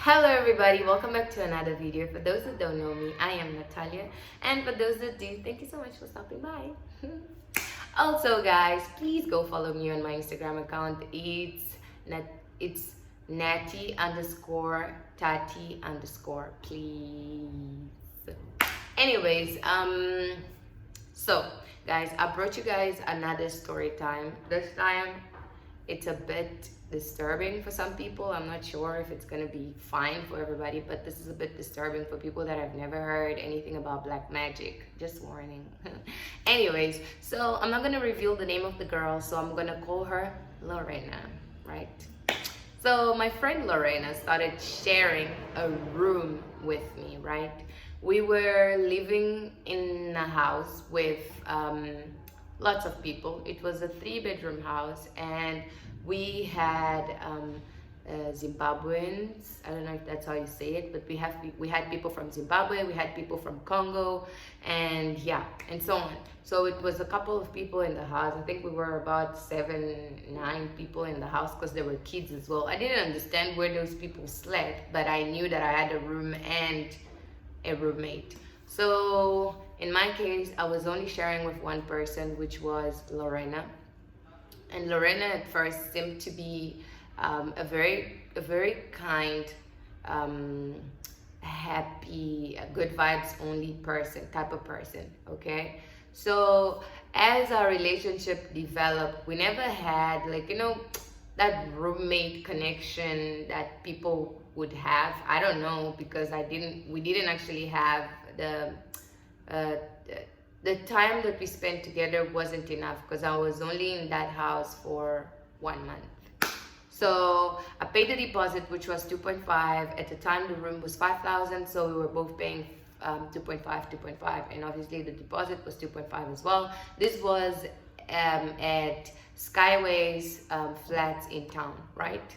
Hello everybody, welcome back to another video. For those that don't know me, I am Natalia, and for those that do, thank you so much for stopping by. Also guys, please go follow me on my Instagram account. It's natty underscore tati underscore, please. Anyways, so guys, I brought you guys another story time. This time it's a bit disturbing for some people. I'm not sure if it's gonna be fine for everybody, but this is a bit disturbing for people that have never heard anything about black magic. Just warning. Anyways, so I'm not gonna reveal the name of the girl, so I'm gonna call her Lorena, right? So my friend Lorena started sharing a room with me, right? We were living in a house with lots of people. It was a 3-bedroom house, and we had Zimbabweans. I don't know if that's how you say it, but we had people from Zimbabwe, we had people from Congo, and yeah, and so on. So it was a couple of people in the house. I think we were about 7-9 people in the house because there were kids as well. I didn't understand where those people slept, but I knew that I had a room and a roommate. So in my case, I was only sharing with one person, which was Lorena. And Lorena at first seemed to be a very kind, happy, good vibes only type of person. Okay, so as our relationship developed, we never had, like, that roommate connection that people would have. I don't know, because we didn't actually have uh, the time that we spent together wasn't enough, because I was only in that house for 1 month. So I paid the deposit, which was 2.5. At the time, the room was 5,000, so we were both paying 2.5, and obviously the deposit was 2.5 as well. This was at Skyways flats in town, right?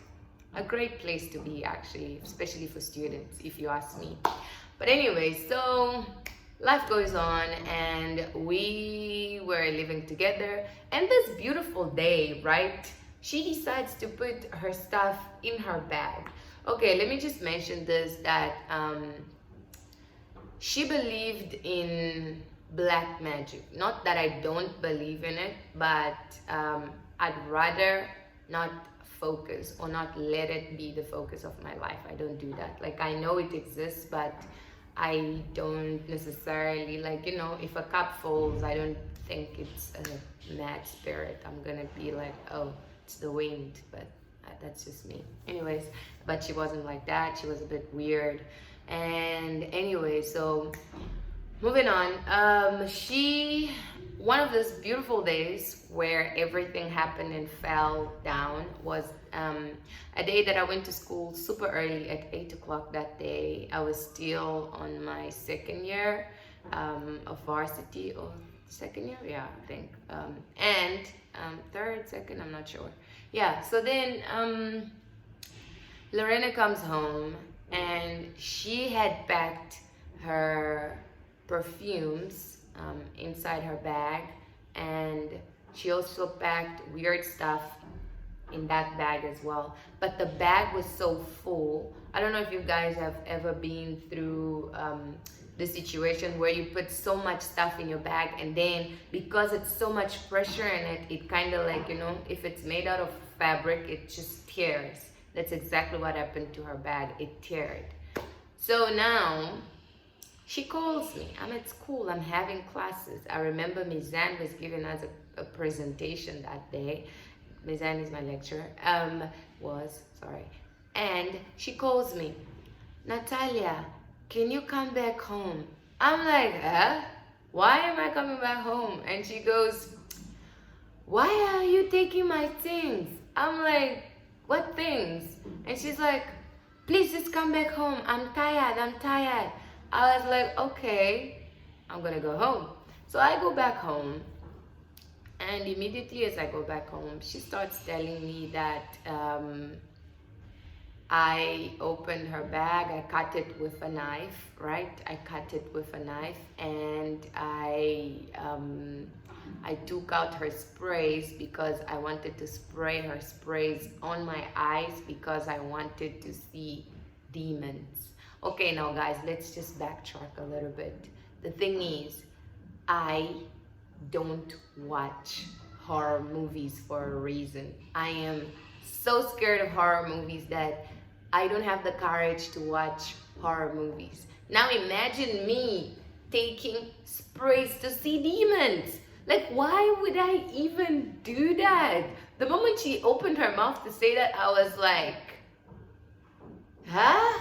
A great place to be, actually, especially for students, if you ask me. But anyway, so life goes on, and we were living together, and this beautiful day, right, she decides to put her stuff in her bag. Okay, let me just mention this, that she believed in black magic. Not that I don't believe in it, but I'd rather not focus or not let it be the focus of my life. I don't do that. Like, I know it exists, but I don't necessarily, like, if a cup falls, I don't think it's a mad spirit. I'm gonna be like, oh, it's the wind, but that's just me. Anyways, but she wasn't like that. She was a bit weird. And anyway, so moving on, one of those beautiful days where everything happened and fell down was a day that I went to school super early at 8 o'clock that day. I was still on my second year of varsity, or second year, yeah, I think, and third, second, I'm not sure. Yeah, so then Lorena comes home, and she had packed her perfumes inside her bag, and she also packed weird stuff in that bag as well. But the bag was so full. I don't know if you guys have ever been through the situation where you put so much stuff in your bag, and then because it's so much pressure in it, it kind of, like, if it's made out of fabric, it just tears. That's exactly what happened to her bag. It teared. So now she calls me. I'm at school. I'm having classes. I remember Mizan was giving us a presentation that day. Mizan is my lecturer. And she calls me, Natalia, can you come back home? I'm like, huh? Why am I coming back home? And she goes, why are you taking my things? I'm like, what things? And she's like, please just come back home. I'm tired. I was like, okay, I'm gonna go home. So I go back home, and immediately as I go back home, she starts telling me that I opened her bag, I cut it with a knife, right? I cut it with a knife, and I took out her sprays because I wanted to spray her sprays on my eyes, because I wanted to see demons. Okay, now guys, let's just backtrack a little bit. The thing is, I don't watch horror movies for a reason. I am so scared of horror movies that I don't have the courage to watch horror movies. Now imagine me taking sprays to see demons. Like, why would I even do that? The moment she opened her mouth to say that, I was like, huh?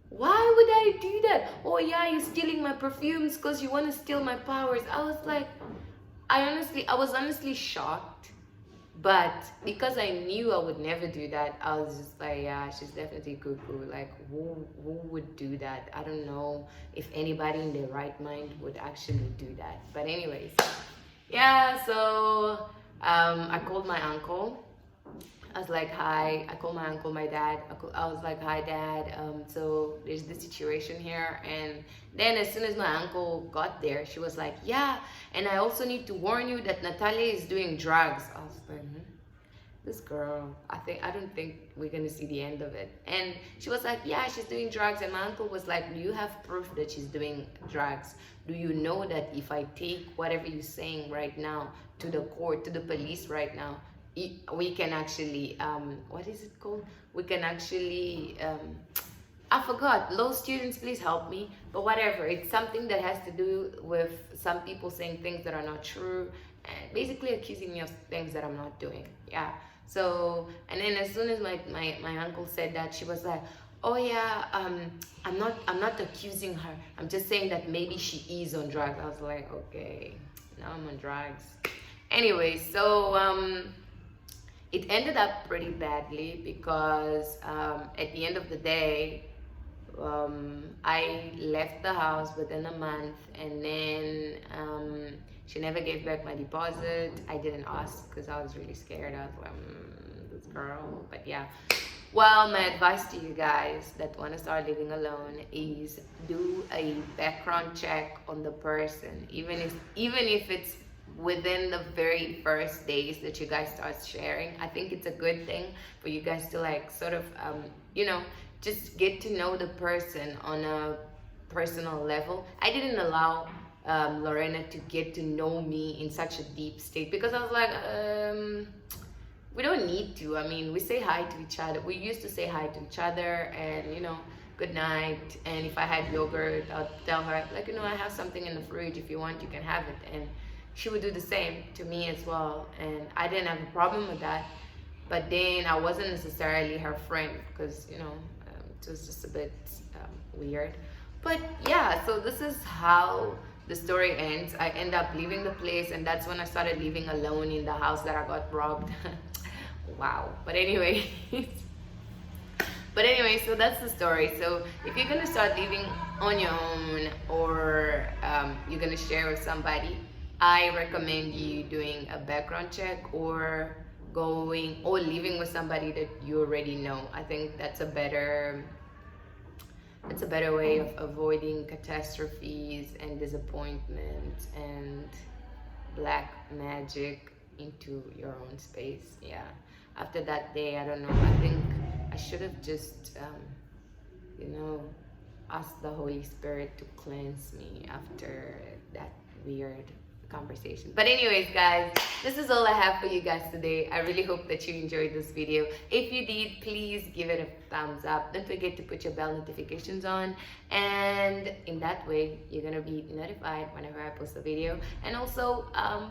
Why would I do that? Oh yeah, you're stealing my perfumes because you want to steal my powers. I was like, I was honestly shocked. But because I knew I would never do that, I was just like, yeah, she's definitely cuckoo. Like, who would do that? I don't know if anybody in their right mind would actually do that. But anyways, yeah, so I called my uncle. I was like, hi. I called my uncle, my dad. I was like, hi, dad. So there's this situation here. And then as soon as my uncle got there, she was like, yeah. And I also need to warn you that Natalia is doing drugs. I was like, this girl, I don't think we're gonna see the end of it. And she was like, yeah, she's doing drugs. And my uncle was like, do you have proof that she's doing drugs? Do you know that if I take whatever you're saying right now to the court, to the police right now, we can actually what is it called, we can actually I forgot, law students please help me, but whatever, it's something that has to do with some people saying things that are not true and basically accusing me of things that I'm not doing. Yeah, so and then as soon as my uncle said that, she was like, oh yeah, I'm not accusing her, I'm just saying that maybe she is on drugs. I was like, okay, now I'm on drugs. Anyway, so it ended up pretty badly because at the end of the day, I left the house within a month, and then she never gave back my deposit. I didn't ask because I was really scared. I was like, this girl. But yeah. Well, my advice to you guys that want to start living alone is do a background check on the person, even if it's within the very first days that you guys start sharing. I think it's a good thing for you guys to like sort of just get to know the person on a personal level. I didn't allow Lorena to get to know me in such a deep state because I was like, we don't need to. I mean, we say hi to each other. We used to say hi to each other and good night. And if I had yogurt, I'll tell her like, I have something in the fridge, if you want you can have it. And she would do the same to me as well, and I didn't have a problem with that. But then I wasn't necessarily her friend because it was just a bit weird. But yeah, so this is how the story ends. I end up leaving the place, and that's when I started living alone in the house that I got robbed. Wow. But anyway, so that's the story. So if you're gonna start living on your own, or you're gonna share with somebody, I recommend you doing a background check or living with somebody that you already know. I think that's a better way of avoiding catastrophes and disappointment and black magic into your own space. Yeah. After that day, I don't know, I think I should have just asked the Holy Spirit to cleanse me after that weird conversation. But anyways, guys, this is all I have for you guys today. I really hope that you enjoyed this video. If you did, please give it a thumbs up. Don't forget to put your bell notifications on, and in that way you're gonna be notified whenever I post a video. And also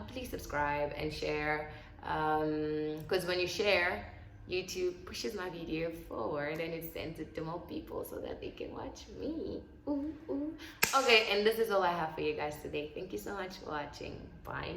please subscribe and share, because when you share, YouTube pushes my video forward and it sends it to more people so that they can watch me. Ooh, ooh. Okay, and this is all I have for you guys today. Thank you so much for watching. Bye.